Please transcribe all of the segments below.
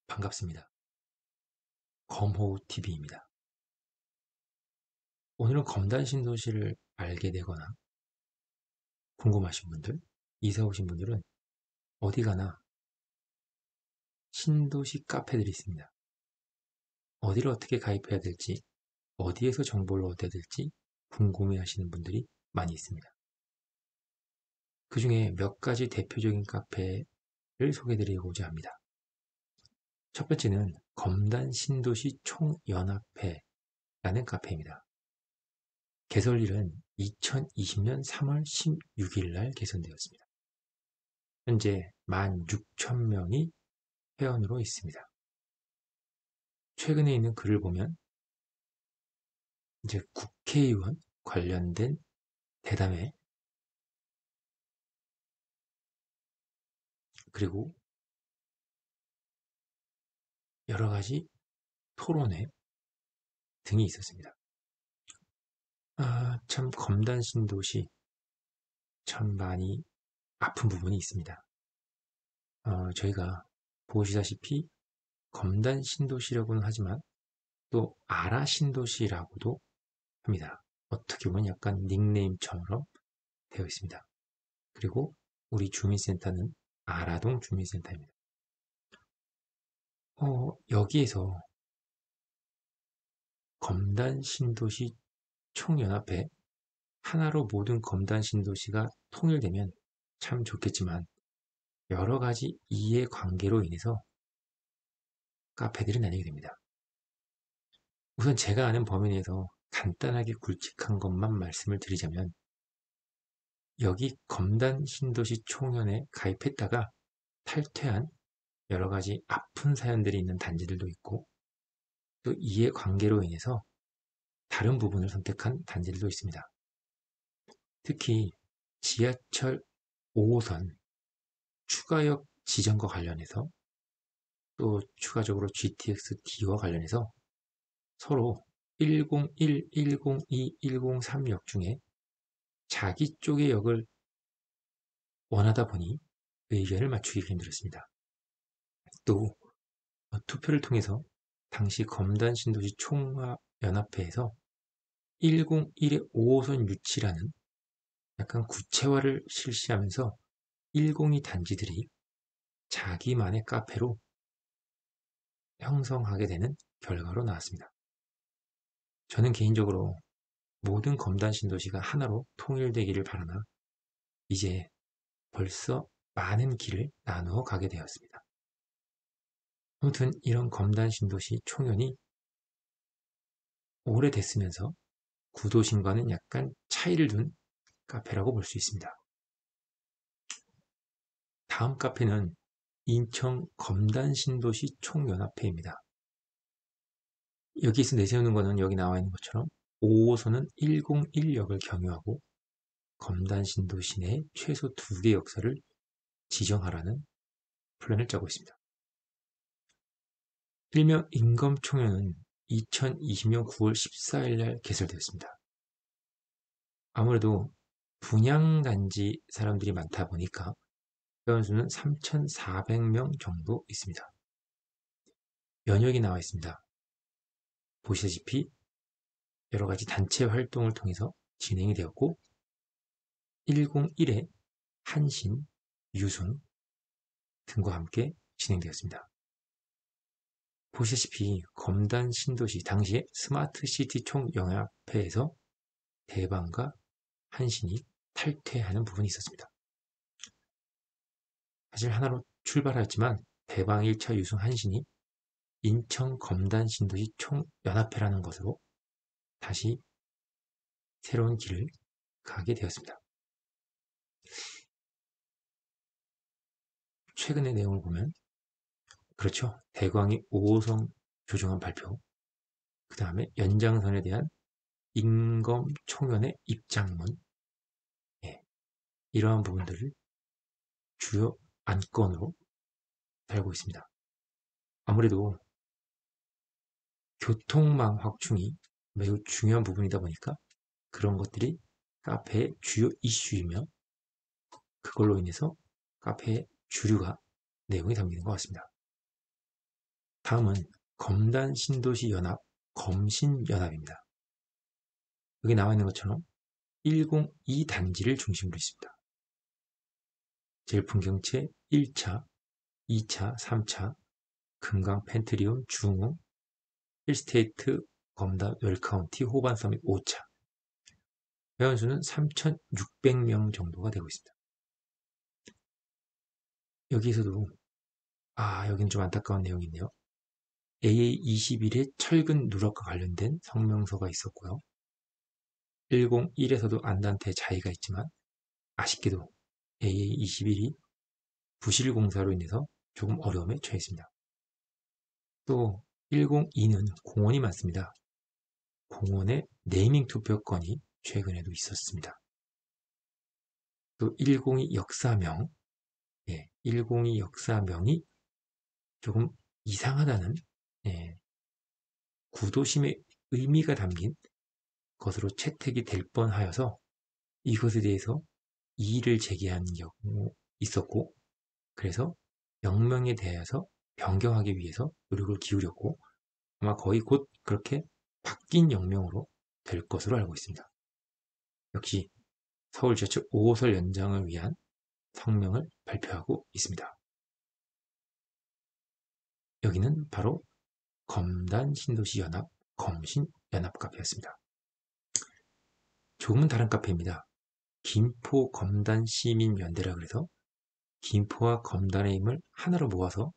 반갑습니다. 검호TV입니다. 오늘은 검단 신도시를 알게 되거나 궁금하신 분들, 이사 오신 분들은 어디 가나 신도시 카페들이 있습니다. 어디를 어떻게 가입해야 될지, 어디에서 정보를 얻어야 될지 궁금해 하시는 분들이 많이 있습니다. 그 중에 몇 가지 대표적인 카페를 소개해 드리고자 합니다. 첫 번째는 검단 신도시 총연합회라는 카페입니다. 개설일은 2020년 3월 16일 날 개설되었습니다. 현재 16,000명이 회원으로 있습니다. 최근에 있는 글을 보면 이제 국회의원 관련된 대담회, 그리고 여러 가지 토론회 등이 있었습니다. 참 검단 신도시 참 많이 아픈 부분이 있습니다. 저희가 보시다시피 검단 신도시라고는 하지만 또 아라 신도시라고도 합니다. 어떻게 보면 약간 닉네임처럼 되어 있습니다. 그리고 우리 주민센터는 아라동 주민센터입니다. 여기에서 검단 신도시 총연합회 하나로 모든 검단 신도시가 통일되면 참 좋겠지만 여러 가지 이해관계로 인해서 카페들이 나뉘게 됩니다. 우선 제가 아는 범위 내에서 간단하게 굵직한 것만 말씀을 드리자면 여기 검단 신도시 총연에 가입했다가 탈퇴한 여러 가지 아픈 사연들이 있는 단지들도 있고 또 이해관계로 인해서 다른 부분을 선택한 단지들도 있습니다. 특히 지하철 5호선 추가역 지정과 관련해서 또 추가적으로 GTX-D와 관련해서 서로 101, 102, 103역 중에 자기 쪽의 역을 원하다 보니 의견을 맞추기가 힘들었습니다. 또 투표를 통해서 당시 검단 신도시 총연합회에서 101의 5호선 유치라는 약간 구체화를 실시하면서 102 단지들이 자기만의 카페로 형성하게 되는 결과로 나왔습니다. 저는 개인적으로 모든 검단 신도시가 하나로 통일되기를 바라나 이제 벌써 많은 길을 나누어 가게 되었습니다. 아무튼 이런 검단 신도시 총연이 오래됐으면서 구도심과는 약간 차이를 둔 카페라고 볼 수 있습니다. 다음 카페는 인천 검단 신도시 총연합회입니다. 여기서 내세우는 것은 여기 나와 있는 것처럼 5호선은 101역을 경유하고 검단 신도시 내 최소 2개 역사를 지정하라는 플랜을 짜고 있습니다. 일명 인검총연은 2020년 9월 14일 날 개설되었습니다. 아무래도 분양단지 사람들이 많다 보니까 회원수는 3,400명 정도 있습니다. 연역이 나와 있습니다. 보시다시피 여러 가지 단체 활동을 통해서 진행이 되었고 101에 한신, 유순 등과 함께 진행되었습니다. 보시다시피 검단 신도시 당시에 스마트시티 총연합회에서 대방과 한신이 탈퇴하는 부분이 있었습니다. 사실 하나로 출발하였지만 대방 1차 유승 한신이 인천 검단 신도시 총연합회라는 것으로 다시 새로운 길을 가게 되었습니다. 최근의 내용을 보면 그렇죠. 대광이 5호선 조정안 발표, 그 다음에 연장선에 대한 인검 총연의 입장문, 예, 이러한 부분들을 주요 안건으로 달고 있습니다. 아무래도 교통망 확충이 매우 중요한 부분이다 보니까 그런 것들이 카페의 주요 이슈이며 그걸로 인해서 카페의 주류가 내용이 담기는 것 같습니다. 다음은 검단신도시연합, 검신연합입니다. 여기 나와 있는 것처럼 102단지를 중심으로 있습니다. 제일풍경채 1차, 2차, 3차, 금강 펜트리온, 중흥, 힐스테이트, 검단, 웰카운티, 호반서밋 5차. 회원수는 3,600명 정도가 되고 있습니다. 여기에서도 여기는 좀 안타까운 내용이 있네요. AA21의 철근 누락과 관련된 성명서가 있었고요. 101에서도 안단테 자의가 있지만 아쉽게도 AA21이 부실 공사로 인해서 조금 어려움에 처했습니다. 또 102는 공원이 많습니다. 공원의 네이밍 투표 건이 최근에도 있었습니다. 또 102 역사명, 102 역사명이 조금 이상하다는 구도심의 의미가 담긴 것으로 채택이 될 뻔하여서 이것에 대해서 이의를 제기한 경우 있었고, 그래서 명명에 대해서 변경하기 위해서 노력을 기울였고 아마 거의 곧 그렇게 바뀐 영명으로 될 것으로 알고 있습니다. 역시 서울지하철 5호선 연장을 위한 성명을 발표하고 있습니다. 여기는 바로 검단신도시연합, 검신연합 카페였습니다. 조금은 다른 카페입니다. 김포 검단시민연대라 그래서 김포와 검단의 힘을 하나로 모아서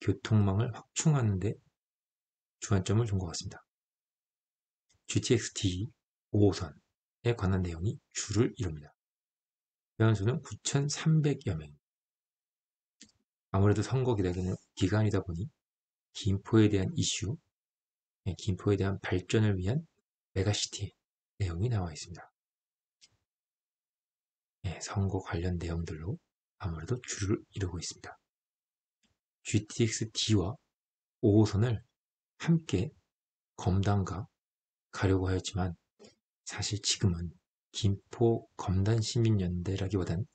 교통망을 확충하는 데 주안점을 둔 것 같습니다. GTX-D 5호선에 관한 내용이 주를 이룹니다. 회원수는 9,300여 명. 아무래도 선거 기간이다 보니 김포에 대한 이슈, 김포에 대한 발전을 위한 메가시티 내용이 나와 있습니다. 선거 관련 내용들로 아무래도 주를 이루고 있습니다. GTX-D와 5호선을 함께 검단과 가려고 하였지만 사실 지금은 김포 검단시민연대라기보단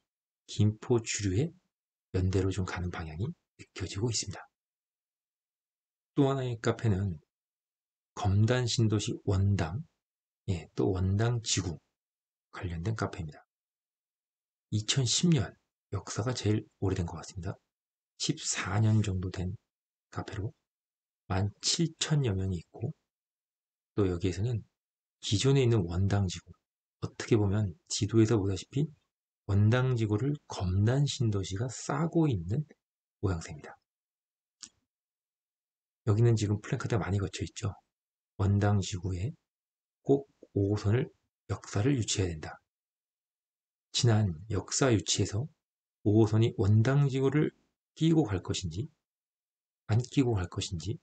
김포 주류의 연대로 좀 가는 방향이 느껴지고 있습니다. 또 하나의 카페는 검단신도시 원당, 또 원당지구 관련된 카페입니다. 2010년 역사가 제일 오래된 것 같습니다. 14년 정도 된 카페로 17,000여 명이 있고, 또 여기에서는 기존에 있는 원당지구, 어떻게 보면 지도에서 보다시피 원당지구를 검단신도시가 싸고 있는 모양새입니다. 여기는 지금 플래카드가 많이 거쳐 있죠. 원당지구에 꼭 5호선을 역사를 유치해야 된다. 지난 역사 유치에서 5호선이 원당지구를 끼고 갈 것인지 안 끼고 갈 것인지,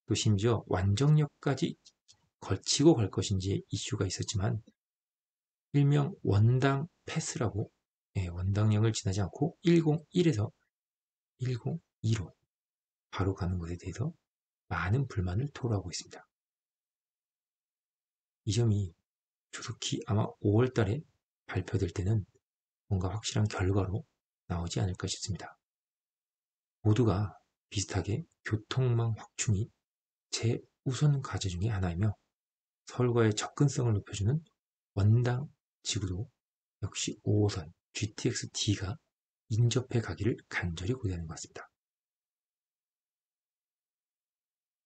또 심지어 완정역까지 거치고 갈 것인지의 이슈가 있었지만 일명 원당 패스라고 원당역을 지나지 않고 101에서 102로 바로 가는 것에 대해서 많은 불만을 토로하고 있습니다. 이 점이 조속히 아마 5월 달에 발표될 때는 뭔가 확실한 결과로 나오지 않을까 싶습니다. 모두가 비슷하게 교통망 확충이 제우선 과제 중의 하나이며 서울과의 접근성을 높여주는 원당 지구도 역시 5호선 GTX-D가 인접해 가기를 간절히 고대하는 것 같습니다.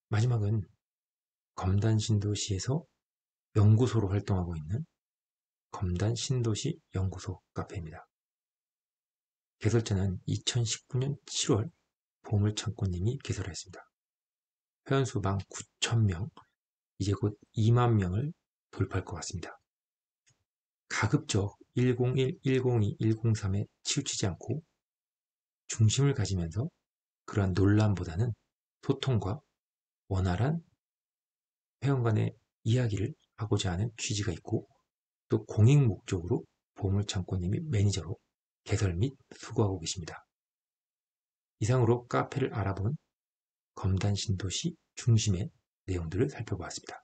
마지막은 검단신도시에서 연구소로 활동하고 있는 검단신도시 연구소 카페입니다. 개설자는 2019년 7월 보물창고님이 개설했습니다. 회원수 19,000명, 이제 곧 2만 명을 돌파할 것 같습니다. 가급적 101, 102, 103에 치우치지 않고 중심을 가지면서 그러한 논란보다는 소통과 원활한 회원 간의 이야기를 하고자 하는 취지가 있고, 또 공익 목적으로 보물창고님이 매니저로 개설 및 수고하고 계십니다. 이상으로 카페를 알아본 검단신도시 중심의 내용들을 살펴보았습니다.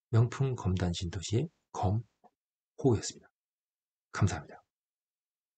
명품 검단신도시의 검호였습니다. 감사합니다.